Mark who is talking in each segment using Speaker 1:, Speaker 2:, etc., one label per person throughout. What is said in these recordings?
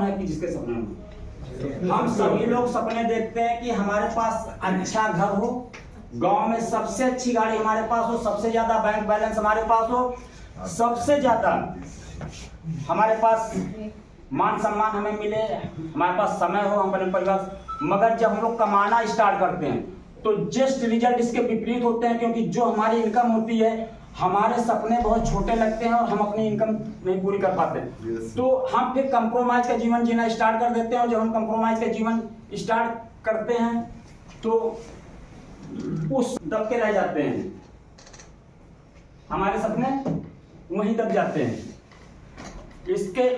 Speaker 1: कौन है कि जिसके सपने में? हम सभी लोग सपने देखते हैं कि हमारे पास अच्छा घर हो, गांव में सबसे अच्छी गाड़ी हमारे पास हो, सबसे ज्यादा बैंक बैलेंस हमारे पास हो, सबसे ज्यादा हमारे पास मान सम्मान हमें मिले, हमारे पास समय हो, हम अपने परिवार। मगर जब हम लोग कमाना स्टार्ट करते हैं तो जस्ट रिजल्ट इसके विपरीत होते हैं, क्योंकि जो हमारी इनकम होती है, हमारे सपने बहुत छोटे लगते हैं और हम अपनी इनकम नहीं पूरी कर पाते। तो हम फिर कंप्रोमाइज का जीवन जीना स्टार्ट कर देते हैं, और जब हम कंप्रोमाइज का जीवन स्टार्ट करते हैं तो उस दब के रह जाते हैं, हमारे सपने वहीं दब जाते हैं। इसके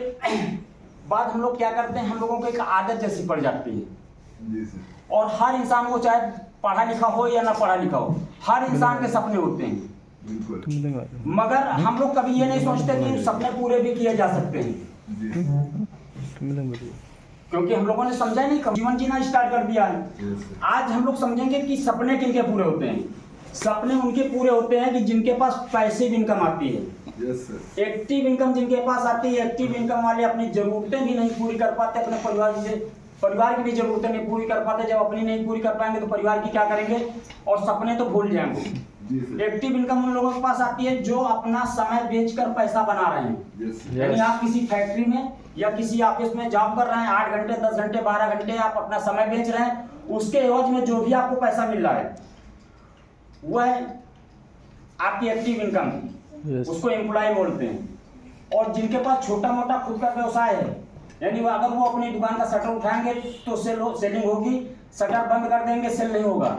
Speaker 1: बाद हम लोग क्या करते हैं, हम लोगों को एक आदत जैसी पड़ जाती है, और हर इंसान को, चाहे पढ़ा लिखा हो या ना पढ़ा लिखा हो, हर इंसान के सपने होते हैं। मगर हम लोग कभी ये नहीं सोचते कि सपने पूरे भी किए जा सकते हैं, क्योंकि हम लोगों ने समझा नहीं, जीवन जीना स्टार्ट कर दिया है। आज हम लोग समझेंगे कि सपने किनके पूरे होते हैं। सपने उनके पूरे होते हैं कि जिनके पास पैसिव इनकम आती है। एक्टिव इनकम जिनके पास आती है, एक्टिव इनकम वाले अपनी जरूरतें भी नहीं पूरी कर पाते, अपने परिवार की भी जरूरतें नहीं पूरी कर पाते। जब अपनी नहीं पूरी कर पाएंगे तो परिवार की क्या करेंगे, और सपने तो भूल जाएंगे। एक्टिव इनकम उन लोगों के पास आती है जो अपना समय बेचकर पैसा बना रहे हैं। यानी आप किसी फैक्ट्री में या किसी ऑफिस में जॉब कर रहे हैं, 8 घंटे 10 घंटे 12 घंटे आप अपना समय बेच रहे हैं, उसके एवज में जो भी आपको पैसा मिल रहा है वह है आपकी एक्टिव इनकम। उसको एम्प्लॉय बोलते हैं। और जिनके पास छोटा मोटा खुद का व्यवसाय है, यानी वो अगर वो अपनी दुकान का शटर उठाएंगे तो सेलिंग होगी, शटर बंद कर देंगे सेल नहीं होगा।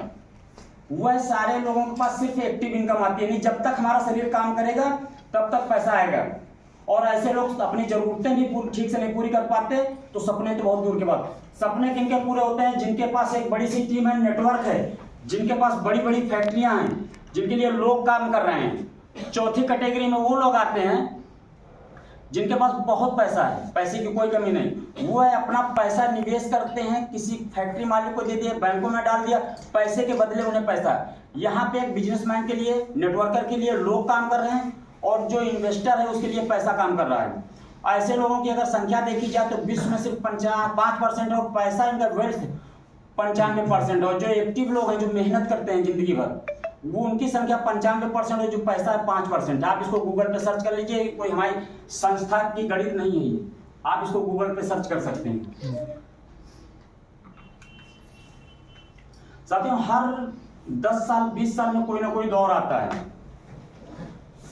Speaker 1: वह सारे लोगों के पास सिर्फ एक्टिव इनकम आती है। नहीं, जब तक हमारा शरीर काम करेगा तब तक पैसा आएगा। और ऐसे लोग अपनी जरूरतें भी ठीक से नहीं पूरी कर पाते, तो सपने तो बहुत दूर के बात। सपने किनके पूरे होते हैं, जिनके पास एक बड़ी सी टीम है, नेटवर्क है, जिनके पास बड़ी बड़ी फैक्ट्रियां हैं, जिनके लिए लोग काम कर रहे हैं। चौथी कैटेगरी में वो लोग आते हैं जिनके पास बहुत पैसा है, पैसे की कोई कमी नहीं। वो है अपना पैसा निवेश करते हैं, किसी फैक्ट्री मालिक को दे दिया, बैंकों में डाल दिया, पैसे के बदले उन्हें पैसा। यहाँ पे एक बिजनेसमैन के लिए, नेटवर्कर के लिए लोग काम कर रहे हैं, और जो इन्वेस्टर है उसके लिए पैसा काम कर रहा है। ऐसे लोगों की अगर संख्या देखी जाए तो विश्व में सिर्फ 5% और पैसा इनका वेल्थ 95% है। और जो एक्टिव लोग हैं, जो मेहनत करते हैं जिंदगी भर, वो उनकी संख्या 95% है, जो पैसा है 5%। आप इसको गूगल पे सर्च कर लीजिए, कोई हमारी संस्था की गणित नहीं है ये, आप इसको गूगल पे सर्च कर सकते हैं। साथियों, हर 10 साल 20 साल में कोई ना कोई दौर आता है।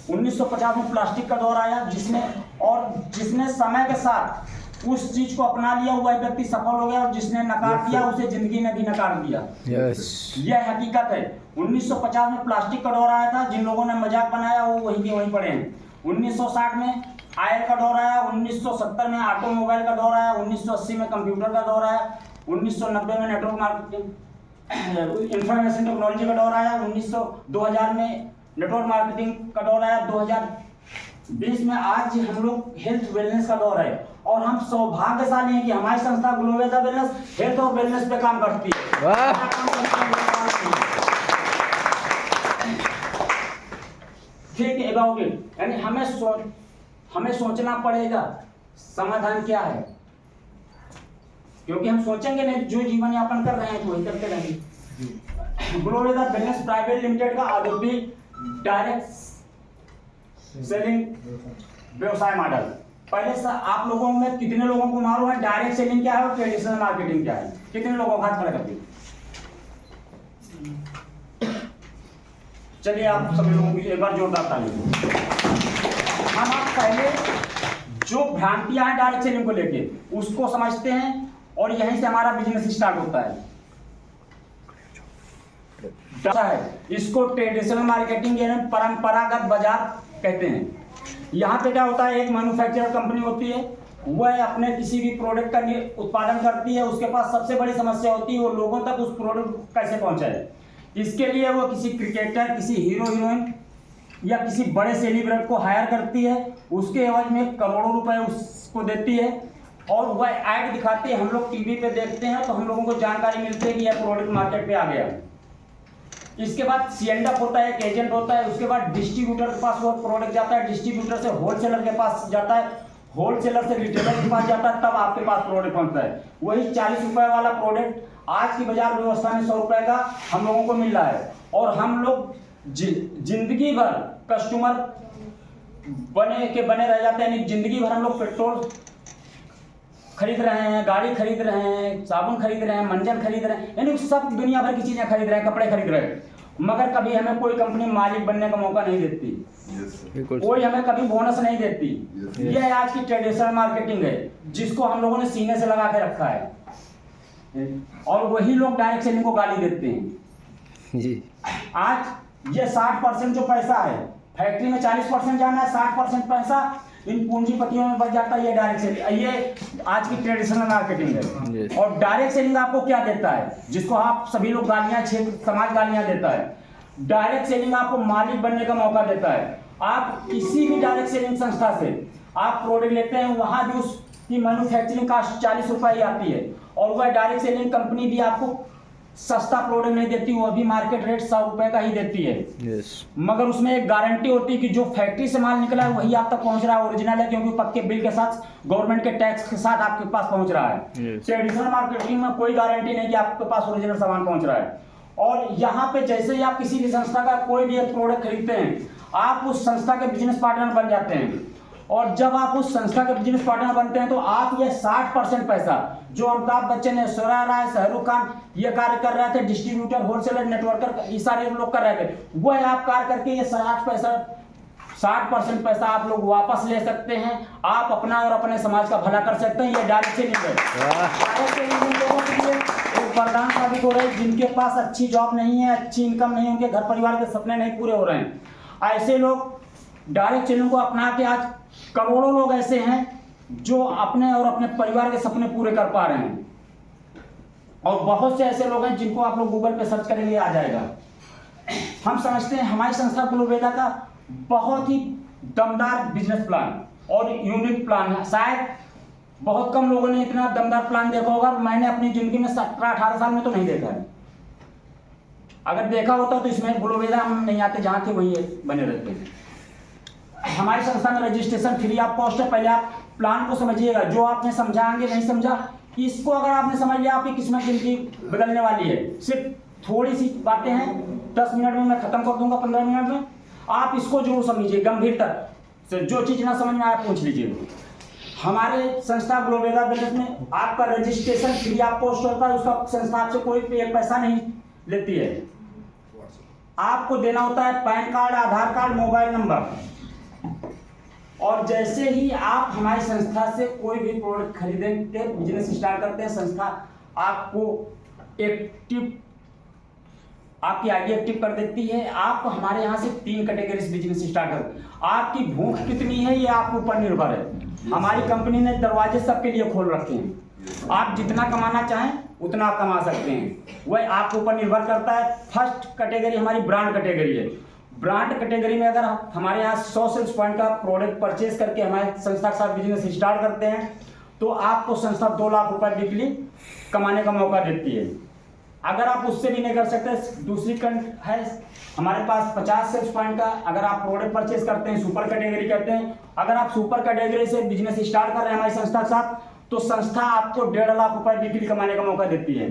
Speaker 1: 1950 में प्लास्टिक का दौर आया, जिसने समय के साथ उस चीज को अपना लिया, वह व्यक्ति सफल हो गया, और जिसने नकार दिया उसे जिंदगी ने भी नकार दिया। यह हकीकत है। 1950 में प्लास्टिक का दौर आया था, जिन लोगों ने मजाक बनाया वो वहीं के वहीं पड़े हैं। 1960 में आयल का दौर आया, 1970 में ऑटोमोबाइल का दौर आया, 1980 में कंप्यूटर का दौर आया, 1990 में नेटवर्क मार्केटिंग इंफॉर्मेशन टेक्नोलॉजी का दौर आया, 2000 में नेटवर्क मार्केटिंग का दौर आया, 2020 में आज हम लोग हेल्थ वेलनेस का दौर है। और हम सौभाग्यशाली हैं कि हमारी संस्था ग्लोबल वेलनेस हेल्थ और वेलनेस पे काम करती है। थिंक अबाउट इट, यानी हमें सोचना पड़ेगा समाधान क्या है, क्योंकि हम सोचेंगे नहीं, जो जीवन यापन कर रहे हैं वही करते रहेंगे। ग्लोबल वेलनेस प्राइवेट लिमिटेड का औद्योगिक डायरेक्ट सेलिंग व्यवसाय मॉडल। पहले से आप लोगों में कितने लोगों को मालूम है डायरेक्ट सेलिंग क्या है और ट्रेडिशनल मार्केटिंग क्या है? कितने लोगों को हाथ खड़ा करते? चलिए आप सभी लोगों की एक बार जोरदार ताली। हम आप पहले जो भ्रांतियां हैं डायरेक्ट सेलिंग को लेके उसको समझते हैं, और यहीं से हमारा बिजनेस स्टार्ट होता है। इसको ट्रेडिशनल मार्केटिंग यानी परंपरागत बाजार कहते हैं। यहाँ पे क्या होता है, एक मैन्युफैक्चरर कंपनी होती है, वह अपने किसी भी प्रोडक्ट का उत्पादन करती है। उसके पास सबसे बड़ी समस्या होती है वो लोगों तक उस प्रोडक्ट कैसे पहुंचाए। इसके लिए वो किसी क्रिकेटर, किसी हीरो हीरोइन या किसी बड़े सेलिब्रिटी को हायर करती है, उसके एवज में करोड़ों रुपए उसको देती है, और वह ऐड दिखाती है। हम लोग टीवी पे देखते हैं तो हम लोगों को जानकारी मिलती है कि यह प्रोडक्ट मार्केट पे आ गया। इसके बाद सीएंडअप होता है, एक एजेंट होता है। उसके बाद डिस्ट्रीब्यूटर के पास वो प्रोडक्ट जाता है, डिस्ट्रीब्यूटर से होलसेलर के पास जाता है, होलसेलर से रिटेलर के पास जाता है, तब आपके पास प्रोडक्ट पहुंचता है। वही 40 रुपए वाला प्रोडक्ट आज की बाजार व्यवस्था में 100 रुपए का हम लोगों को मिल रहा है। और हम लोग जिंदगी भर कस्टमर बने रह जाते हैं, यानी जिंदगी भर हम लोग पेट्रोल खरीद रहे हैं, गाड़ी खरीद रहे हैं, साबुन खरीद रहे हैं, मंजन खरीद रहे हैं, यानी सब दुनिया भर की चीजें खरीद रहे हैं, कपड़े खरीद रहे हैं, मगर कभी हमें कोई कंपनी मालिक बनने का मौका नहीं देती। कोई हमें कभी बोनस नहीं देती। ये आज की ट्रेडिशनल मार्केटिंग है, जिसको हम लोगों ने सीने से लगा के रखा है, और वही लोग डायरेक्ट सेलिंग को गाली देते हैं जी। आज ये 60% जो पैसा है फैक्ट्री में 40% जाना है, 60% पैसा इन पूंजीपतियों में बच जाता है। ये डायरेक्ट सेलिंग, ये आज की ट्रेडिशनल मार्केटिंग है। और डायरेक्ट सेलिंग आपको क्या देता है, जिसको आप सभी लोग गालियां, समाज गालियां देता है। डायरेक्ट सेलिंग आपको मालिक बनने का मौका देता है। आप किसी भी डायरेक्ट सेलिंग संस्था से आप प्रोडक्ट लेते हैं, वहां भी उसकी मैन्युफैक्चरिंग कास्ट 40 रुपए ही आती है, और वह डायरेक्ट सेलिंग कंपनी भी आपको सस्ता प्रोडक्ट नहीं देती, वो भी मार्केट रेट 100 रुपए का ही देती है। मगर उसमें एक गारंटी होती है कि जो फैक्ट्री से माल निकला है वही आप तक पहुंच रहा है, ओरिजिनल है, क्योंकि पक्के बिल के साथ, गवर्नमेंट के टैक्स के साथ आपके पास पहुंच रहा है। ट्रेडिशनल मार्केटिंग में कोई गारंटी नहीं कि आपके पास ओरिजिनल सामान पहुंच रहा है। और यहाँ पे जैसे ही आप किसी भी संस्था का कोई भी एक प्रोडक्ट खरीदते हैं, आप उस संस्था के बिजनेस पार्टनर बन जाते हैं। और जब आप उस संस्था के बिजनेस पार्टनर बनते हैं, तो आप ये 60% पैसा जो अमिताभ बच्चन, ऐश्वर्या राय, शाहरुख खान ये कार्य कर रहे थे, डिस्ट्रीब्यूटर, होलसेलर, नेटवर्कर, ये सारे लोग कर रहे थे, वह आप कार्य करके ये 60% पैसा आप लोग वापस ले सकते हैं। आप अपना और अपने समाज का भला कर सकते हैं। ये डायरेक्ट सेलिंग है। डायरेक्ट सेलिंग लोगों के लिए एक वरदान साबित हो रहा है, जिनके पास अच्छी जॉब नहीं है, अच्छी इनकम नहीं है, उनके घर परिवार के सपने नहीं पूरे हो रहे हैं। ऐसे लोग डायरेक्ट सेलिंग को अपना के आज करोड़ों लोग ऐसे हैं जो अपने और अपने परिवार के सपने पूरे कर पा रहे हैं। और बहुत से ऐसे लोग हैं जिनको आप लोग गूगल पे सर्च करेंगे आ जाएगा। हम समझते हैं हमारी संस्था ग्लोबेदा का बहुत ही दमदार बिजनेस प्लान और यूनिक प्लान है। शायद बहुत कम लोगों ने इतना दमदार प्लान देखा होगा। मैंने अपनी जिंदगी में 17-18 साल में तो नहीं देखा है। अगर देखा होता तो इसमें ग्लोबेदा हम नहीं आते, जहाँ थे वहीं बने रहते हैं। हमारी संस्था में रजिस्ट्रेशन फ्री ऑफ कॉस्ट है। पहले आप प्लान को समझिएगा, जो आपने समझाएंगे नहीं समझा, इसको अगर आपने समझ लिया, आपकी किस्मत जिंदगी बदलने वाली है। सिर्फ थोड़ी सी बातें हैं, 10 मिनट में मैं खत्म कर दूंगा, 15 मिनट में। आप इसको जरूर समझिए गंभीरता से, जो चीज ना समझ में आए पूछ लीजिए। हमारे संस्था ग्लोबेदा बिजनेस में आपका रजिस्ट्रेशन फ्री ऑफ कॉस्ट होता है। उसका संस्था आपसे कोई एक पैसा नहीं लेती है। आपको देना होता है पैन कार्ड, आधार कार्ड, मोबाइल नंबर। और जैसे ही आप हमारी संस्था से कोई भी प्रोडक्ट खरीदेंगे, बिजनेस स्टार्ट करते हैं, संस्था आपको आपकी आईडी एक्टिव कर देती है। आप हमारे यहाँ से 3 कैटेगरी से बिजनेस स्टार्ट करते हैं। आपकी भूख कितनी है ये आपके ऊपर निर्भर है। हमारी कंपनी ने दरवाजे सबके लिए खोल रखे हैं। आप जितना कमाना चाहें उतना आप कमा सकते हैं, वह आपके ऊपर निर्भर करता है। फर्स्ट कैटेगरी हमारी ब्रांड कैटेगरी है। ब्रांड कैटेगरी में अगर हमारे यहाँ 100 सेल्स पॉइंट का प्रोडक्ट परचेज करके हमारे संस्था के साथ बिजनेस स्टार्ट करते हैं, तो आपको संस्था 2 लाख रुपए वीकली कमाने का मौका देती है। अगर आप उससे भी नहीं कर सकते, दूसरी है हमारे पास 50 सेल्स पॉइंट का, अगर आप प्रोडक्ट परचेज करते हैं, सुपर कैटेगरी कहते हैं। अगर आप सुपर कैटेगरी से बिजनेस स्टार्ट कर रहे हैं हमारी संस्था के साथ, तो संस्था आपको 1.5 लाख रुपए वीकली कमाने का मौका देती है।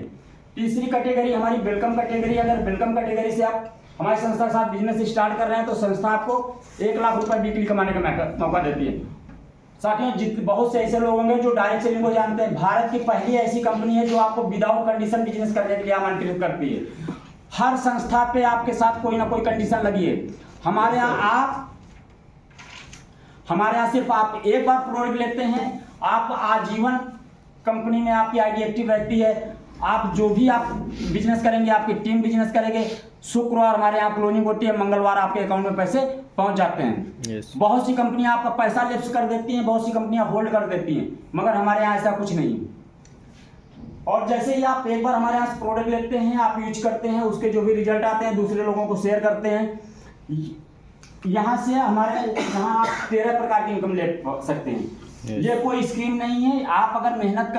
Speaker 1: तीसरी कैटेगरी हमारी वेलकम कैटेगरी। अगर वेलकम कैटेगरी से आप हमारी संस्था के साथ बिजनेस स्टार्ट कर रहे हैं, तो संस्था आपको 1 लाख रुपए वीकली कमाने का मौका देती है। साथियों, बहुत से ऐसे लोग होंगे जो डायरेक्ट सेलिंग को जानते हैं। भारत की पहली ऐसी कंपनी है जो आपको विदाउट कंडीशन बिजनेस करने के लिए आमंत्रित करती है। हर संस्था पे आपके साथ कोई ना कोई कंडीशन लगी है। हमारे यहाँ सिर्फ आप एक बार प्रोडक्ट लेते हैं, आप आजीवन कंपनी में आपकी आईडी एक्टिव रहती है। आप जो भी आप बिजनेस करेंगे, आपकी टीम बिजनेस करेंगे, शुक्रवार हमारे यहाँ क्लोजिंग होती है, मंगलवार आपके अकाउंट में पैसे पहुंच जाते हैं। बहुत सी कंपनियां आपका पैसा लेप्स कर देती हैं, बहुत सी कंपनियां होल्ड कर देती हैं, मगर हमारे यहाँ ऐसा कुछ नहीं। और जैसे ही आप एक बार हमारे यहाँ से प्रोडक्ट लेते हैं, आप यूज करते हैं, उसके जो भी रिजल्ट आते हैं दूसरे लोगों को शेयर करते हैं। यहाँ से हमारे यहाँ आप 13 प्रकार की इनकम ले सकते हैं। ये कोई स्कीम नहीं है। आप अगर मेहनत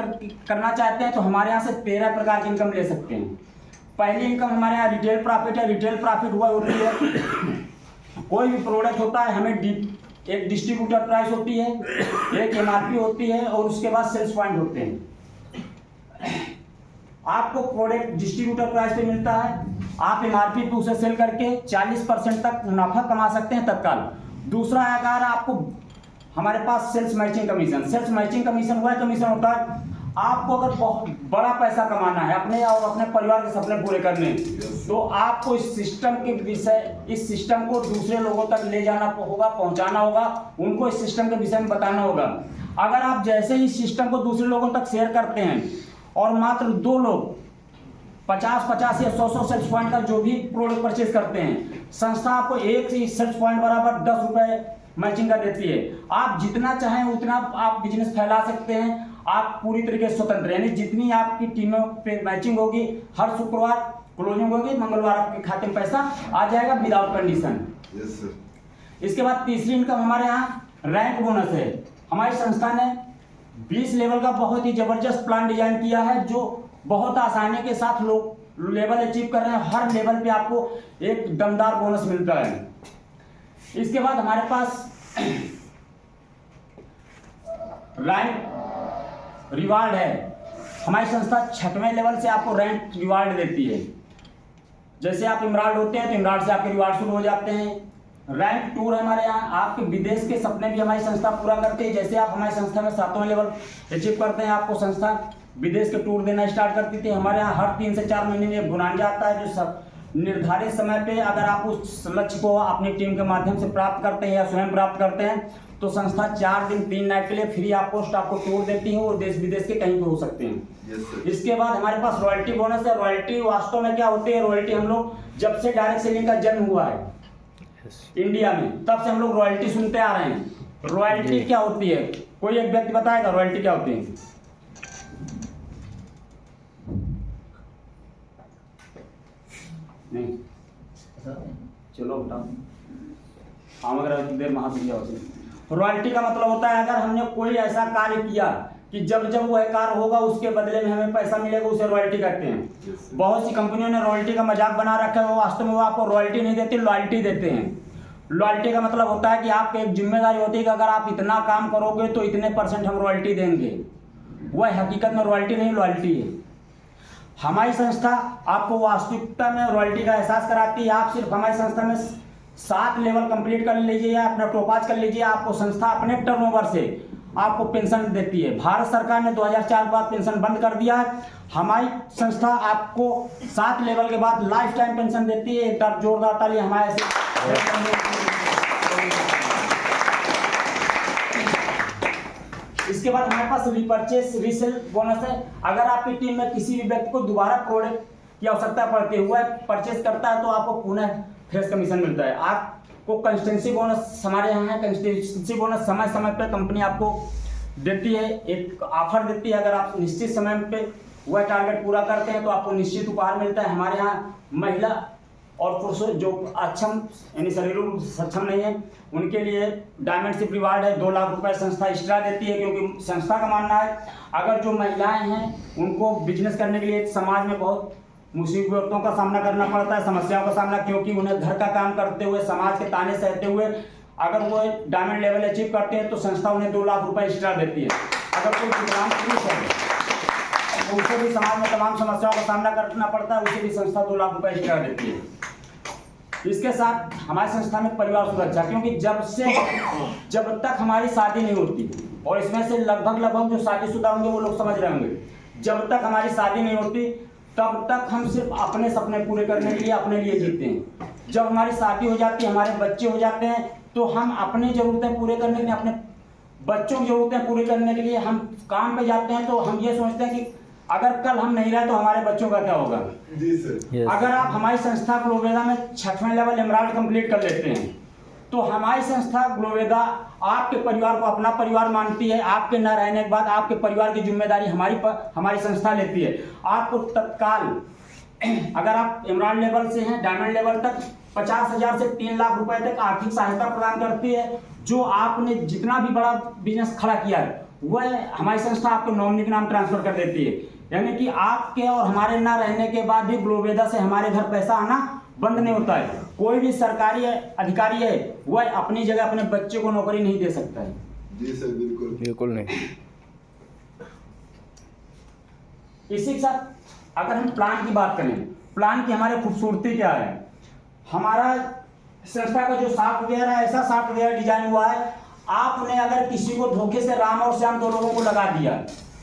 Speaker 1: करना चाहते हैं तो हमारे यहाँ से 13 प्रकार की इनकम ले सकते हैं। पहली इनकम हमारे यहाँ रिटेल प्रॉफिट है। रिटेल प्रॉफिट हुआ होती है, कोई भी प्रोडक्ट होता है हमें एक डिस्ट्रीब्यूटर प्राइस होती है, एक एमआरपी होती है और उसके बाद सेल्स पॉइंट होते हैं। आपको प्रोडक्ट डिस्ट्रीब्यूटर प्राइस पे मिलता है, आप एमआरपी पे उसे सेल करके 40% तक मुनाफा कमा सकते हैं तत्काल। दूसरा अगर आपको हमारे पास सेल्स मैचिंग कमीशन वह कमीशन होता है आपको अगर बहुत बड़ा पैसा कमाना है अपने और अपने परिवार के सपने पूरे करने, तो आपको इस सिस्टम को दूसरे लोगों तक ले जाना होगा, पहुंचाना होगा, उनको इस सिस्टम के विषय में बताना होगा। अगर आप जैसे ही सिस्टम को दूसरे लोगों तक शेयर करते हैं और मात्र 2 लोग 50-50 या 100 सेल्स पॉइंट का जो भी प्रोडक्ट परचेज करते हैं, संस्था आपको एक सेल्स पॉइंट बराबर 10 रुपए मैचिंग का देती है। आप जितना चाहें उतना आप बिजनेस फैला सकते हैं, आप पूरी तरीके से स्वतंत्र, यानी जितनी आपकी टीमों पे मैचिंग होगी, हर शुक्रवार क्लोजिंग होगी, मंगलवार आपके खाते में पैसा आ जाएगा विदाउट कंडीशन।
Speaker 2: Yes sir.
Speaker 1: इसके बाद तीसरी इनकम हमारे यहाँ रैंक बोनस है। हमारी संस्था ने 20 लेवल का बहुत ही जबरदस्त प्लान डिजाइन किया है, जो बहुत आसानी के साथ लोग लेवल अचीव कर रहे हैं। हर लेवल पे आपको एक दमदार बोनस मिलता है। इसके बाद हमारे पास रैंक रिवार्ड है। हमारी संस्था 6वें लेवल से आपको रैंक रिवार्ड देती है। जैसे आप इमराल्ड होते हैं तो इमराल्ड से आपके रिवार्ड शुरू हो जाते हैं। रैंक टूर है हमारे यहाँ, आपके विदेश के सपने भी हमारी संस्था पूरा करती है। जैसे आप हमारी संस्था में 7वां लेवल अचीव करते हैं, आपको संस्था विदेश के टूर देना स्टार्ट करती थी। हमारे यहाँ हर 3 से 4 महीने में एक बुलांजा आता है, जो सब निर्धारित समय पे अगर आप उस लक्ष्य को अपनी टीम के माध्यम से प्राप्त करते हैं या स्वयं प्राप्त करते हैं, तो संस्था 4 दिन 3 नाइट के लिए फ्री आपको टूर देती है और देश विदेश के कहीं पे हो सकते हैं। इसके बाद हमारे पास रॉयल्टी बोनस है। रॉयल्टी वास्तव में क्या होती है? रॉयल्टी हम लोग जब से डायरेक्ट सेलिंग का जन्म हुआ है इंडिया में, तब से हम लोग रॉयल्टी सुनते आ रहे हैं। रॉयल्टी क्या होती है? कोई एक व्यक्ति बताएगा रॉयल्टी क्या होती है? नहीं, चलो बताओ। हम अगर देर महापुरिया होती, रॉयल्टी का मतलब होता है अगर हमने कोई ऐसा कार्य किया कि जब जब वह कार्य होगा उसके बदले में हमें पैसा मिलेगा, उसे रॉयल्टी कहते हैं। बहुत सी कंपनियों ने रॉयल्टी का मजाक बना रखा है, वो वास्तव में वो आपको रॉयल्टी नहीं देती, लॉयल्टी देते हैं। लॉयल्टी का मतलब होता है कि आपकी एक जिम्मेदारी होती है कि अगर आप इतना काम करोगे तो इतने % हम रॉयल्टी देंगे। वह हकीकत में रॉयल्टी नहीं, लॉयल्टी है। हमारी संस्था आपको वास्तविकता में रॉयल्टी का एहसास कराती है। आप सिर्फ हमारी संस्था में 7 लेवल कंप्लीट कर लीजिए या अपना टॉपाज कर लीजिए, आपको संस्था अपने टर्नओवर से आपको पेंशन देती है। भारत सरकार ने 2004 के बाद पेंशन बंद कर दिया है। हमारी संस्था आपको 7 लेवल के बाद लाइफ टाइम पेंशन देती है। एक बार जोरदार ताली हमारे से। इसके बाद हमारे पास रिपर्चेस रीसेल बोनस है। अगर आपकी टीम में किसी भी व्यक्ति को दोबारा प्रोडक्ट की आवश्यकता पड़ती है, वह परचेस करता है, तो आपको पुनः फ्रेश कमीशन मिलता है। आपको कंसिस्टेंसी बोनस हमारे यहाँ है। कंसिस्टेंसी बोनस समय समय पर कंपनी आपको देती है, एक ऑफर देती है। अगर आप निश्चित समय पे वह टारगेट पूरा करते हैं तो आपको निश्चित उपहार मिलता है। हमारे यहाँ महिला और पुरुष जो अक्षम यानी शरीर सक्षम नहीं है, उनके लिए डायमंडशिप रिवार्ड है। 2 लाख रुपए संस्था एक्स्ट्रा देती है, क्योंकि संस्था का मानना है अगर जो महिलाएं हैं उनको बिजनेस करने के लिए समाज में बहुत मुसीबतों का सामना करना पड़ता है, समस्याओं का सामना, क्योंकि उन्हें घर का काम करते हुए समाज के ताने सहते हुए अगर वो डायमंड लेवल अचीव करते हैं तो संस्था उन्हें 2 लाख रुपए एक्स्ट्रा देती है। अगर कोई विकलांग पुरुष है तो उसे भी समाज में तमाम समस्याओं का सामना करना पड़ता है, उसे भी संस्था 2 लाख रुपए एक्स्ट्रा देती है। इसके साथ हमारी संस्था में परिवार सुरक्षा, क्योंकि जब तक हमारी शादी नहीं होती, और इसमें से लगभग जो शादीशुदा होंगे वो लोग समझ रहे होंगे, जब तक हमारी शादी नहीं होती तब तक हम सिर्फ अपने सपने पूरे करने के लिए अपने लिए जीते हैं। जब हमारी शादी हो जाती है, हमारे बच्चे हो जाते हैं, तो हम अपनी ज़रूरतें पूरे करने के लिए, अपने बच्चों की ज़रूरतें पूरी करने के लिए हम काम पे जाते हैं। तो हम ये सोचते हैं कि अगर कल हम नहीं रहे तो हमारे बच्चों का क्या होगा।
Speaker 2: जी सर।
Speaker 1: अगर आप हमारी संस्था ग्लोवेदा में 6वें लेवल एमराल्ड कंप्लीट कर लेते हैं, तो हमारी संस्था ग्लोवेदा आपके परिवार को अपना परिवार मानती है। आपके न रहने के बाद आपके परिवार की जिम्मेदारी हमारी संस्था लेती है। आपको तत्काल अगर आप एमराल्ड लेवल से हैं डायमंड लेवल तक 50,000 से 3 लाख रुपए तक आर्थिक सहायता प्रदान करती है। जो आपने जितना भी बड़ा बिजनेस खड़ा किया है वह हमारी संस्था आपको नॉमिनी के नाम ट्रांसफर कर देती है। यानी कि आपके और हमारे ना रहने के बाद भी ग्लोवेदा से हमारे घर पैसा आना बंद नहीं होता है। कोई भी सरकारी अधिकारी है वह अपनी जगह अपने बच्चे को नौकरी नहीं दे सकता है।
Speaker 2: जी सर, बिल्कुल
Speaker 3: बिल्कुल नहीं।
Speaker 1: इसी के साथ अगर हम प्लान की बात करें, प्लान की हमारी खूबसूरती क्या है, हमारा संस्था का जो सॉफ्टवेयर है ऐसा सॉफ्टवेयर डिजाइन हुआ है, आपने अगर किसी को धोखे से राम और श्याम दो लोगों को लगा दिया,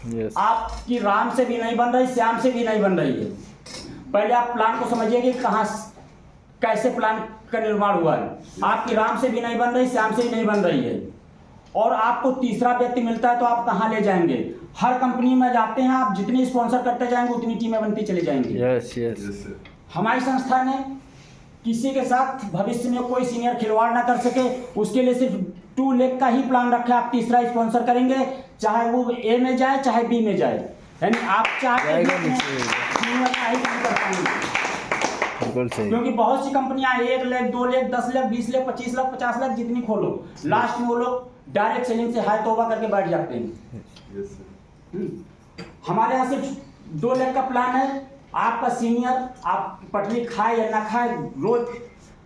Speaker 3: यस
Speaker 1: आपकी राम से भी नहीं बन रही, श्याम से भी नहीं बन रही है। पहले आप प्लान को समझिए कि कहाँ कैसे प्लान का निर्माण हुआ है। आपकी राम से भी नहीं बन रही, श्याम से भी नहीं बन रही है, और आपको तीसरा व्यक्ति मिलता है तो आप कहाँ ले जाएंगे। हर कंपनी में जाते हैं आप, जितनी स्पॉन्सर करते जाएंगे उतनी टीमें बनती चली जाएंगी।
Speaker 3: Yes yes
Speaker 2: yes sir.
Speaker 1: हमारी संस्था ने किसी के साथ भविष्य में कोई सीनियर खिलवाड़ ना कर सके, उसके लिए सिर्फ 2 लाख का ही प्लान रखा है। आप तीसरा स्पॉन्सर करेंगे, चाहे वो ए में जाए चाहे बी में जाए, यानी आप चाहे
Speaker 3: जाएगा नीचे।
Speaker 1: सीनियर का ही काम कर पाएंगे।
Speaker 3: बिल्कुल सही।
Speaker 1: क्योंकि बहुत सी कंपनियां 1 लाख 2 लाख 10 लाख 20 लाख 25 लाख 50 लाख जितनी खोलो, लास्ट में वो लोग डायरेक्ट सेलिंग से हाय तौबा करके बैठ जाते हैं।
Speaker 2: Yes sir.
Speaker 1: हमारे यहाँ सिर्फ 2 लाख का प्लान है। आपका सीनियर आप पटरी खाए या ना खाए, रोज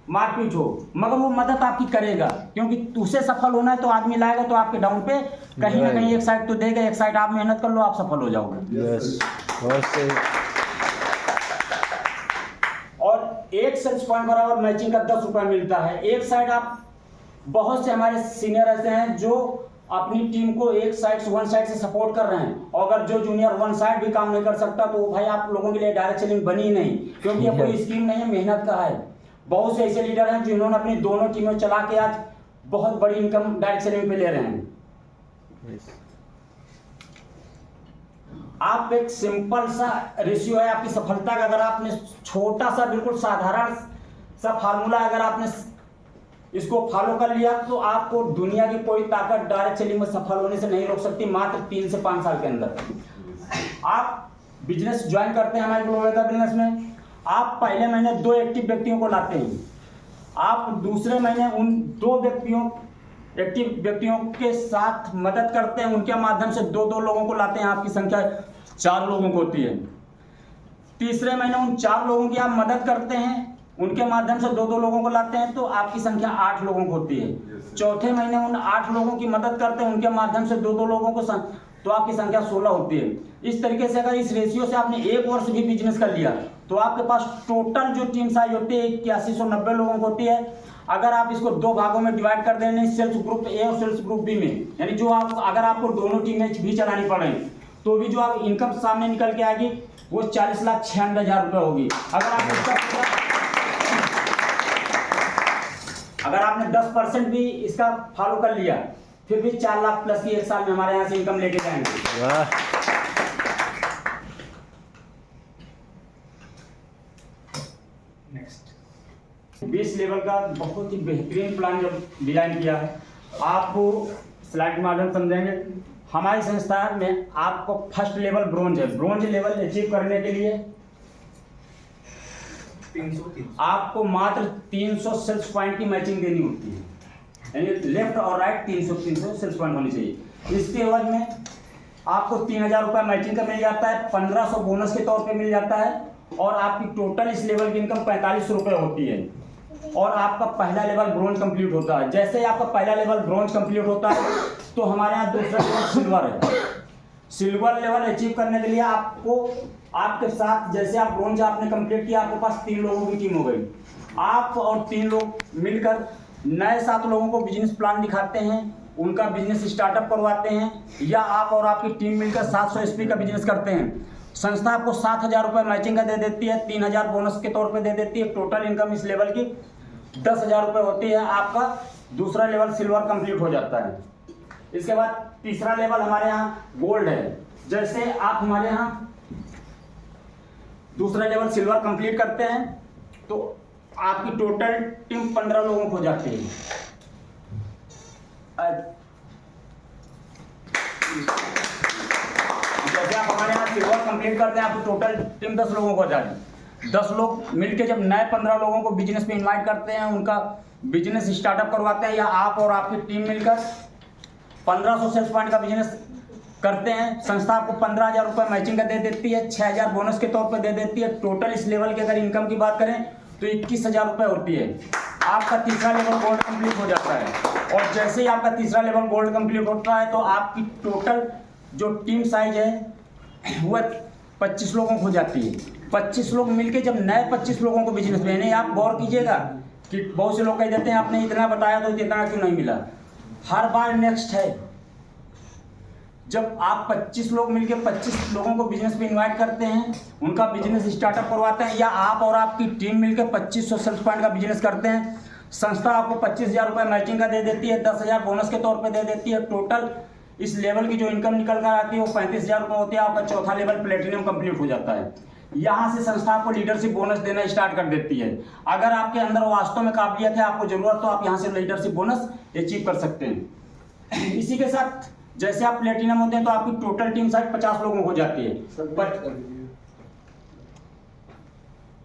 Speaker 1: मारपीट हो, मगर वो मदद आपकी करेगा, क्योंकि उसे सफल होना है तो आदमी लाएगा तो आपके डाउन पे कहीं ना कहीं एक साइड तो देगा, एक साइड आप मेहनत कर लो, आप सफल हो जाओगे।
Speaker 3: यस बहुत सही।
Speaker 1: और एक सेल्स पॉइंट बराबर मैचिंग का 10 रुपया मिलता है। एक साइड आप, बहुत से हमारे सीनियर ऐसे हैं जो अपनी टीम को वन साइड से सपोर्ट कर रहे हैं, और अगर जो जूनियर वन साइड भी काम नहीं कर सकता तो भाई आप लोगों के लिए डायरेक्ट सेलिंग बनी ही नहीं, क्योंकि ये कोई स्कीम नहीं है, मेहनत का है। बहुत से ऐसे लीडर हैं जिन्होंने अपनी दोनों टीमें चला के आज बहुत बड़ी इनकम डायरेक्ट सेलिंग पे ले रहे हैं।
Speaker 3: यस
Speaker 1: आप एक सिंपल सा रेशियो है आपकी सफलता का, अगर आपने छोटा सा बिल्कुल साधारण सा फार्मूला अगर आपने इसको फॉलो कर लिया तो आपको दुनिया की कोई ताकत डायरेक्ट सेलिंग में सफल होने से नहीं रोक सकती। मात्र 3 से 5 साल के अंदर आप बिजनेस ज्वाइन करते हैं हमारे ग्लोबल का बिजनेस में, आप पहले महीने 2 एक्टिव व्यक्तियों को लाते हैं, आप दूसरे महीने उन 2 एक्टिव व्यक्तियों के साथ मदद करते हैं, उनके माध्यम से 2 लोगों को लाते हैं, आपकी संख्या 4 लोगों को होती है। तीसरे महीने उन 4 लोगों की आप मदद करते हैं, उनके माध्यम से 2 लोगों को लाते हैं, तो आपकी संख्या 8 लोगों को होती है। चौथे महीने उन 8 लोगों की मदद करते हैं, उनके माध्यम से 2 लोगों को तो आपकी संख्या 16 होती है। इस तरीके से अगर इस रेशियो से आपने 1 वर्ष भी बिजनेस कर लिया तो आपके पास टोटल जो टीम साइज होती है 8190 लोगों को होती है। अगर आप इसको 2 भागों में डिवाइड कर दें, सेल्स ग्रुप ए और सेल्स ग्रुप बी में, यानी जो आप अगर आपको दोनों टीमें भी चलानी पड़े तो भी जो आप इनकम सामने निकल के आएगी वो 40,96,000 रुपये होगी। अगर आपने 10% भी इसका फॉलो कर लिया फिर भी 4 लाख प्लस की 1 साल में हमारे यहाँ से इनकम लेके जाएंगे।
Speaker 3: वाह
Speaker 1: नेक्स्ट 20 लेवल का बहुत ही बेहतरीन प्लान जब डिजाइन किया है, आपको स्लाइड के माध्यम समझेंगे। हमारी संस्था में आपको फर्स्ट लेवल ब्रोंज है। ब्रोंज लेवल अचीव करने के लिए
Speaker 2: 300
Speaker 1: आपको मात्र 300 सेल्स पॉइंट की मैचिंग देनी होती है, यानी लेफ्ट और राइट 300 सेल्स पॉइंट होनी चाहिए। इसके एवज में आपको 3000 रुपये मैचिंग का मिल जाता है, 1500 बोनस के तौर पे मिल जाता है, और आपकी टोटल इस लेवल की इनकम 4500 रुपये होती है, और आपका पहला लेवल ब्रोंज कंप्लीट होता है। जैसे ही आपका पहला लेवल ब्रोंज कंप्लीट होता है तो हमारे यहाँ दूसरा लेवल सिल्वर है। सिल्वर लेवल अचीव करने के लिए आपको आपके साथ, जैसे आप ब्रोंज आपने कंप्लीट किया, आपके पास 3 लोगों की टीम हो गई। आप और 3 लोग मिलकर नए 7 लोगों को बिजनेस प्लान दिखाते हैं, उनका बिजनेस स्टार्टअप करवाते हैं, या आप और आपकी टीम मिलकर 700 SP का बिजनेस करते हैं। संस्था आपको 7,000 रुपये मैचिंग का दे देती है, 3,000 बोनस के तौर पे दे देती है। टोटल इनकम इस लेवल की 10,000 रुपये होती है। आपका दूसरा लेवल सिल्वर कंप्लीट हो जाता है। इसके बाद तीसरा लेवल हमारे यहाँ गोल्ड है। जैसे आप हमारे यहाँ दूसरा लेवल सिल्वर कंप्लीट करते हैं तो आपकी टोटल टीम 15 लोगों को हो जाती है। जैसे आप हमारे यहाँ सिल्वर कंप्लीट करते हैं, आपकी टोटल टीम 10 लोगों को हो जाती है। 10 लोग मिलके जब नए 15 लोगों को बिजनेस में इनवाइट करते हैं, उनका बिजनेस स्टार्टअप करवाते हैं, या आप और आपकी टीम मिलकर 1500 सेल्स पॉइंट का बिजनेस करते हैं, संस्था आपको 15,000 रुपये मैचिंग का दे देती है, 6,000 बोनस के तौर पर दे देती है। टोटल इस लेवल की अगर इनकम की बात करें तो तो 21,000 रुपये होती है। आपका तीसरा लेवल गोल्ड कंप्लीट हो जाता है। और जैसे ही आपका तीसरा लेवल गोल्ड कंप्लीट होता है तो आपकी टोटल जो टीम साइज है वह 25 लोगों को हो जाती है। 25 लोग मिलके जब नए 25 लोगों को बिजनेस में, नहीं आप गौर कीजिएगा कि बहुत से लोग कह देते हैं आपने इतना बताया तो इतना क्यों नहीं मिला। हर बार नेक्स्ट है। जब आप 25 लोग मिलके 25 लोगों को बिजनेस में इनवाइट करते हैं, उनका बिजनेस स्टार्टअप करवाते हैं, या आप और आपकी टीम मिलकर 2500 सेल्स पॉइंट का बिजनेस करते हैं, संस्था आपको 25,000 रुपये मैचिंग का दे देती है, 10,000 बोनस के तौर पे दे देती है। टोटल इस लेवल की जो इनकम निकल कर आती है वो 35,000 रुपये होती है। आपका चौथा लेवल प्लेटिनम कंप्लीट हो जाता है। यहाँ से संस्था आपको लीडरशिप बोनस देना स्टार्ट कर देती है। अगर आपके अंदर वास्तव में काबिलियत है, आपको जरूरत, तो आप यहाँ से लीडरशिप बोनस अचीव कर सकते हैं। इसी के साथ जैसे आप प्लेटिनम होते हैं तो आपकी टोटल टीम साइज 50 लोगों हो जाती है।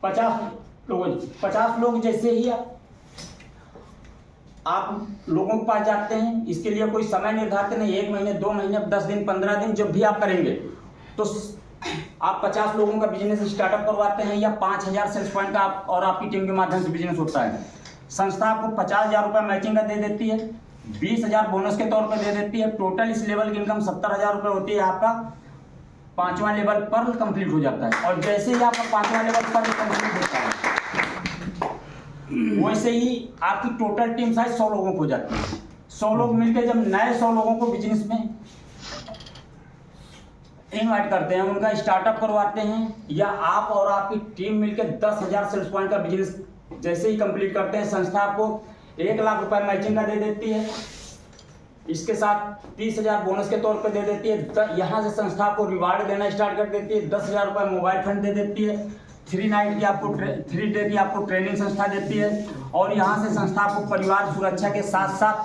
Speaker 1: 50 लोग जैसे ही आप लोगों के पास जाते हैं, इसके लिए कोई समय निर्धारित नहीं, 1 महीने 2 महीने 10 दिन 15 दिन जब भी आप करेंगे तो आप 50 लोगों का बिजनेस स्टार्टअप करवाते हैं, या 5,000 सेल्स पॉइंट का आप और आपकी टीम के माध्यम से बिजनेस होता है। संस्था आपको 50,000 रुपये मैचिंग का दे देती है, 20,000 बोनस के तौर पे दे देती है। टोटल इस लेवल की इनकम 70,000 रुपये होती है। आपका 5वां लेवल पर कंप्लीट हो जाता है। और जैसे ही आपका 5वां लेवल पर कंप्लीट होता है वैसे ही आपकी टोटल टीम साइज 100 लोगों को हो जाती है। 100 लोग मिलकर जब नए 100 लोगों को बिजनेस में इनवाइट करते हैं, उनका स्टार्टअप करवाते हैं, या आप और आपकी टीम मिलकर 10,000 सेल्स पॉइंट का बिजनेस जैसे ही कंप्लीट करते हैं, संस्था आपको 1 लाख रुपए मैचिंग का दे देती है। इसके साथ 30,000 बोनस के तौर पे दे देती है। यहाँ से संस्था आपको रिवार्ड देना स्टार्ट कर देती है। 10,000 रुपये मोबाइल फंड दे देती है। 3 डे की आपको ट्रेनिंग संस्था देती है। और यहाँ से संस्था आपको परिवार सुरक्षा के साथ साथ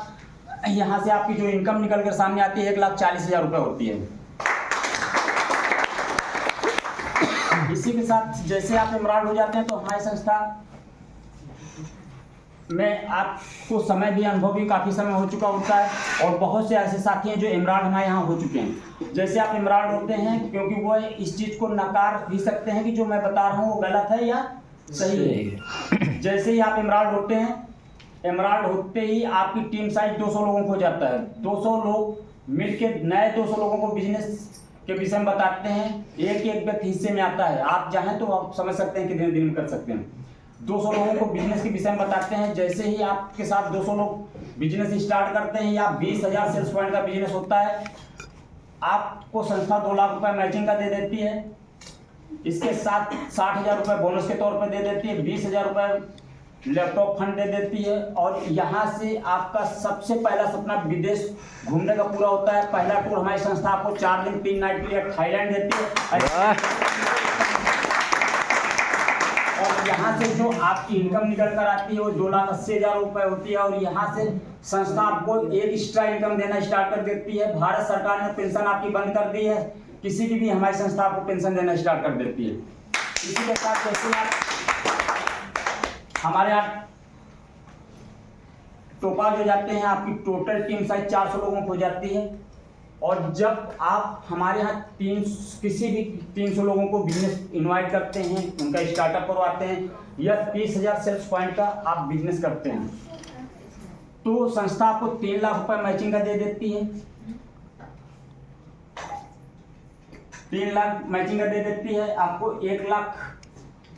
Speaker 1: यहाँ से आपकी जो इनकम निकल कर सामने आती है 1,40,000 रुपये होती है। इसी के साथ जैसे आप इमरान हो जाते हैं तो हमारी संस्था में आपको समय भी, अनुभव भी काफ़ी समय हो चुका होता है। और बहुत से ऐसे साथी हैं जो इमरान हमारे यहाँ हो चुके हैं। जैसे आप इमरान होते हैं, क्योंकि वो इस चीज़ को नकार भी सकते हैं कि जो मैं बता रहा हूँ वो गलत है या सही है। जैसे ही आप इमरान होते हैं, इमरान होते ही आपकी टीम साइज 200 लोगों को हो जाता है। 200 लोग मिलकर नए 200 लोगों को बिजनेस के विषय में बताते हैं। एक व्यक्ति हिस्से में आता है। आप चाहें तो आप समझ सकते हैं कितने दिन में कर सकते हैं। 200 लोगों को बिजनेस के विषय में बताते हैं। जैसे ही आपके साथ 200 लोग बिजनेस स्टार्ट करते हैं, या 20,000 सेल्स पॉइंट का बिजनेस होता है, आपको संस्था 2 लाख रुपए मैचिंग का दे देती है। इसके साथ 60,000 रुपये बोनस के तौर पर दे देती है। 20,000 रुपये लैपटॉप फंड दे देती है। और यहाँ से आपका सबसे पहला सपना विदेश घूमने का पूरा होता है। पहला टूर हमारी संस्था आपको 4 दिन 3 नाइट के लिए थाईलैंड देती है। और यहाँ से जो आपकी इनकम निकल कर आती है वो 2,80,000 रुपये होती है। और यहाँ से संस्था आपको एक एक्स्ट्रा इनकम देना स्टार्ट कर देती है। भारत सरकार ने पेंशन आपकी बंद कर दी है, किसी की भी हमारी संस्था आपको पेंशन देना स्टार्ट कर देती है। इसी के साथ जैसे आप हमारे यहाँ टोपाज हो जाते हैं, आपकी टोटल टीम साइज 400 लोगों को हो जाती है। और जब आप हमारे यहाँ किसी भी 300 लोगों को बिजनेस इनवाइट करते हैं, उनका स्टार्टअप करवाते हैं, या 30,000 सेल्स पॉइंट का आप बिजनेस करते हैं, तो संस्था आपको 3 लाख रुपए मैचिंग का दे देती है। 3 लाख मैचिंग का दे देती है। आपको 1 लाख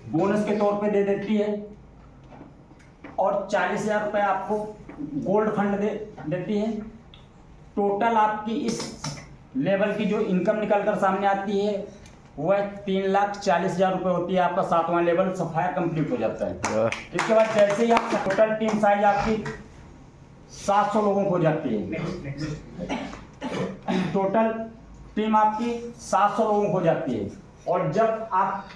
Speaker 1: बोनस के तौर पे दे देती है। और 40,000 रुपये आपको गोल्ड फंड देती है। टोटल आपकी इस लेवल की जो इनकम निकल कर सामने आती है वह 3,40,000 रुपये होती है। आपका 7वां लेवल सफाया कंप्लीट हो जाता है। इसके बाद जैसे ही आप टोटल टीम साइज आपकी 700 लोगों को हो जाती है। टोटल टीम आपकी 700 लोगों को हो जाती है। और जब आप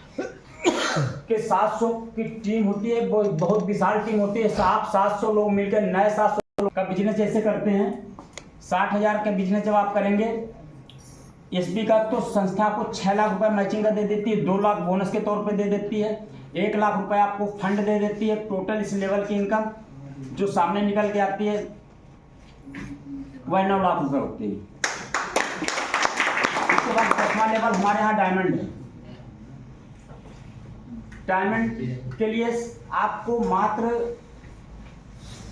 Speaker 1: के 700 की टीम होती है, बहुत विशाल टीम होती है। आप 700 लोग मिलकर नए 700 लोग का बिजनेस जैसे करते हैं, 60,000 का बिजनेस जब आप करेंगे एसबी का, तो संस्था आपको 6 लाख रुपए मैचिंग का दे देती है। 2 लाख बोनस के तौर पे दे देती है। 1 लाख रुपए आपको फंड दे देती है। टोटल इस लेवल की इनकम जो सामने निकल के आती है वह 9 लाख रुपए होती है। इसके बाद 10वां लेवल हमारे यहाँ डायमंड है। डायमंड के लिए आपको मात्र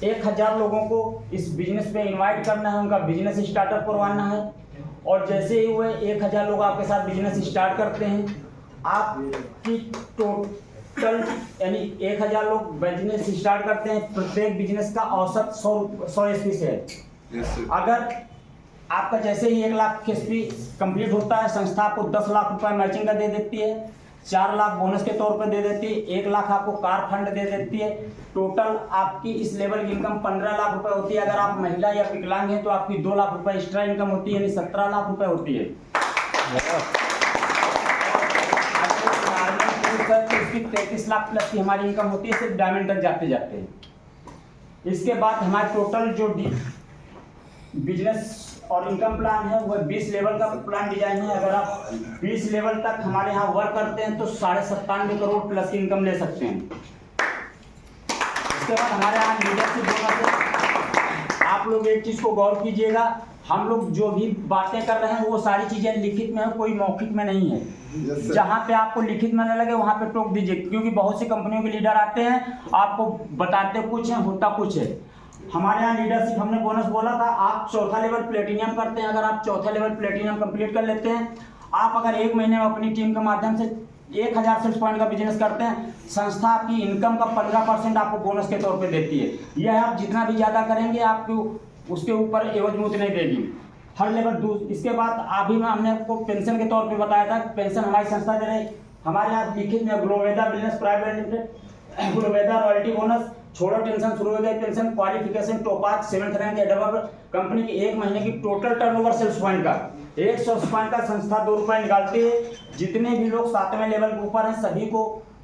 Speaker 1: 1000 लोगों को इस बिजनेस पे इनवाइट करना है, उनका बिजनेस स्टार्टअप करवाना है। और जैसे ही वो 1000 लोग आपके साथ बिजनेस स्टार्ट करते हैं, आपकी टोटल यानी 1000 लोग बिजनेस स्टार्ट करते हैं, प्रत्येक बिजनेस का औसत 100 एसपी से है।
Speaker 2: Yes, sir.
Speaker 1: अगर आपका जैसे ही 1 लाख एसपी कंप्लीट होता है, संस्था आपको 10 लाख रुपए मैचिंग का दे देती है, 4 लाख बोनस के तौर पर दे देती है, 1 लाख आपको कार फंड दे देती है। टोटल आपकी इस लेवल की इनकम 15 लाख रुपए होती है। अगर आप महिला या विकलांग हैं तो आपकी 2 लाख रुपए एक्स्ट्रा इनकम होती है, यानी 17 लाख रुपए होती है। तो इसकी 33 लाख प्लस की हमारी इनकम होती है, सिर्फ डायमंड तक जाते जाते। इसके बाद हमारे टोटल जो बिजनेस और इनकम प्लान है वो 20 लेवल का प्लान डिजाइन है। अगर आप 20 लेवल तक हमारे यहाँ वर्क करते हैं तो 97.5 करोड़ प्लस की इनकम ले सकते हैं। इसके बाद हमारे यहाँ लीडरशिप बोनस है। आप लोग एक चीज को गौर कीजिएगा, हम लोग जो भी बातें कर रहे हैं वो सारी चीजें लिखित में है, कोई मौखिक में नहीं है।
Speaker 2: Yes, sir.
Speaker 1: जहाँ पे आपको लिखित में न लगे वहाँ पे टोक दीजिए, क्योंकि बहुत सी कंपनियों के लीडर आते हैं, आपको बताते कुछ है, होता कुछ है। हमारे यहाँ लीडरशिप हमने बोनस बोला था, आप 4था लेवल प्लेटिनियम करते हैं। अगर आप 4था लेवल प्लेटिनियम कंप्लीट कर लेते हैं, आप अगर 1 महीने में अपनी टीम के माध्यम से 1000 सेल्स पॉइंट का बिजनेस करते हैं, संस्था आपकी इनकम का 15% आपको बोनस के तौर पे देती है। यह आप जितना भी ज़्यादा करेंगे आपको उसके ऊपर एवज मुझ नहीं देगी। हर लेवल इसके बाद अभी में हमने आपको पेंशन के तौर पे बताया था, पेंशन हमारी संस्था दे रही। हमारे यहाँ लिखित में Gloveda business private limited, Gloveda royalty bonus, छोड़ो टेंशन शुरू हो गई pension, qualification top 7th rank एडवर्ब, कंपनी की 1 महीने की टोटल टर्नओवर सेल्स पॉइंट का 100 सेल्स पॉइंट का संस्था 2 रुपए निकालती है। जितने भी लोग 7वें लेवल के ऊपर हैं सभी को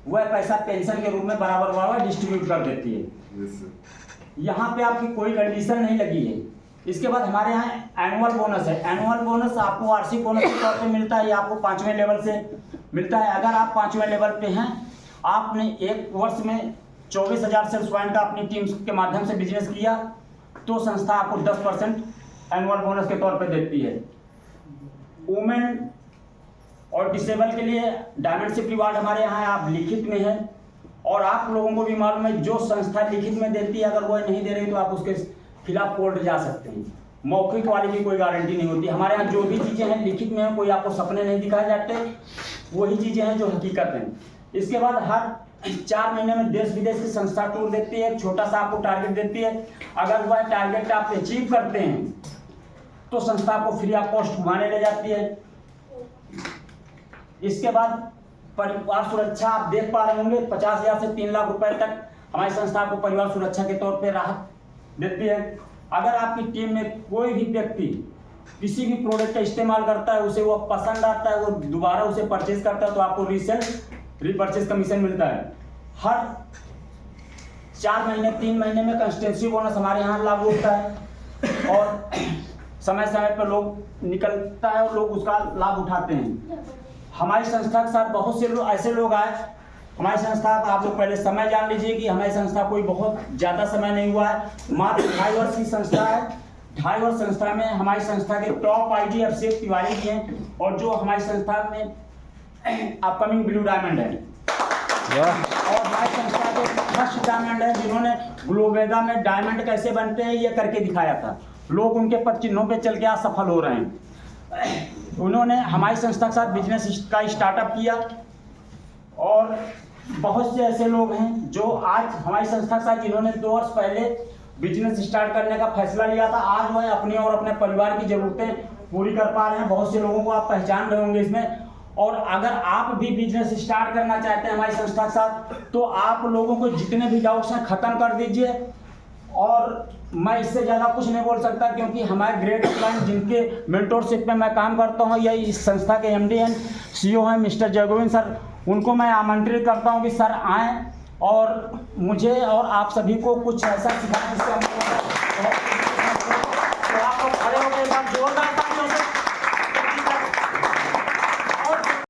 Speaker 1: वह पैसा पेंशन के रूप में बराबर डिस्ट्रीब्यूट कर देती है।
Speaker 2: Yes, sir.
Speaker 1: यहाँ पे आपकी कोई कंडीशन नहीं लगी है। इसके बाद हमारे यहाँ एनुअल बोनस है। एनुअल बोनस आपको वार्षिक बोनस के तौर पे मिलता है, ये आपको 5वें लेवल से मिलता है। अगर आप 5वें लेवल पे हैं, आपने 1 वर्ष में 24,000 सेल्स पॉइंट का अपनी टीम के माध्यम से बिजनेस किया तो संस्था आपको 10% एनुअल बोनस के तौर पे देती है। वुमेन और डिसेबल के लिए डायमंडशिप रिवार्ड हमारे यहाँ आप लिखित में है, और आप लोगों को भी मालूम है जो संस्था लिखित में देती है, अगर वो नहीं दे रही तो आप उसके खिलाफ कोर्ट जा सकते हैं। मौखिक वाली की कोई गारंटी नहीं होती। हमारे यहाँ जो भी चीज़ें हैं लिखित में है, कोई आपको सपने नहीं दिखाए जाते, वही चीज़ें हैं जो हकीकत हैं। इसके बाद हर 4 महीने में देश विदेश की संस्था टूर देती है, छोटा सा आपको टारगेट देती है। अगर वह टारगेट आप अचीव करते हैं तो संस्था आपको फ्री ऑफ कॉस्ट घुमाने ले जाती है। इसके बाद परिवार सुरक्षा आप देख पा रहे होंगे, 50,000 से 3 लाख रुपए तक हमारी संस्था आपको परिवार सुरक्षा के तौर पे राहत देती है। अगर आपकी टीम में कोई भी व्यक्ति किसी भी प्रोडक्ट का इस्तेमाल करता है, उसे वो पसंद आता है, वो दोबारा उसे परचेज करता है, तो आपको रीपरचेज कमीशन मिलता है। हर 4 महीने 3 महीने में कंस्टिट्यूंसी बोनस हमारे यहाँ लागू होता है, और समय समय पर लोग निकलता है और लोग उसका लाभ उठाते हैं। हमारी संस्था के साथ बहुत से लोग ऐसे लोग आए। हमारी संस्था का आप लोग पहले समय जान लीजिए कि हमारी संस्था कोई बहुत ज़्यादा समय नहीं हुआ है, मात्र 2.5 वर्ष की संस्था है। 2.5 वर्ष संस्था में हमारी संस्था के टॉप आईडी अभिषेक तिवारी जी हैं, और जो हमारी संस्था में अपकमिंग ब्लू डायमंड है, और हमारी संस्था के फर्स्ट डायमंड है जिन्होंने ग्लोवेदा में डायमंड कैसे बनते हैं ये करके दिखाया था। लोग उनके पद चिन्हों पे चल के आज सफल हो रहे हैं। उन्होंने हमारी संस्था के साथ बिजनेस का स्टार्टअप किया, और बहुत से ऐसे लोग हैं जो आज हमारी संस्था के साथ जिन्होंने 2 वर्ष पहले बिजनेस स्टार्ट करने का फैसला लिया था, आज वह अपनी और अपने परिवार की जरूरतें पूरी कर पा रहे हैं। बहुत से लोगों को आप पहचान रहे होंगे इसमें। और अगर आप भी बिजनेस स्टार्ट करना चाहते हैं हमारी संस्था के साथ, तो आप लोगों को जितने भी डाउट्स हैं ख़त्म कर दीजिए। और मैं इससे ज़्यादा कुछ नहीं बोल सकता, क्योंकि हमारे ग्रेट क्लाइंट जिनके मेंटोरशिप में मैं काम करता हूँ, यही इस संस्था के MD एंड CEO हैं मिस्टर जयगोविंद सर। उनको मैं आमंत्रित करता हूँ कि सर आएँ और मुझे और आप सभी को कुछ ऐसा सिखाएं जिससे हम तो आपको खड़े होकर एक बार जोरदार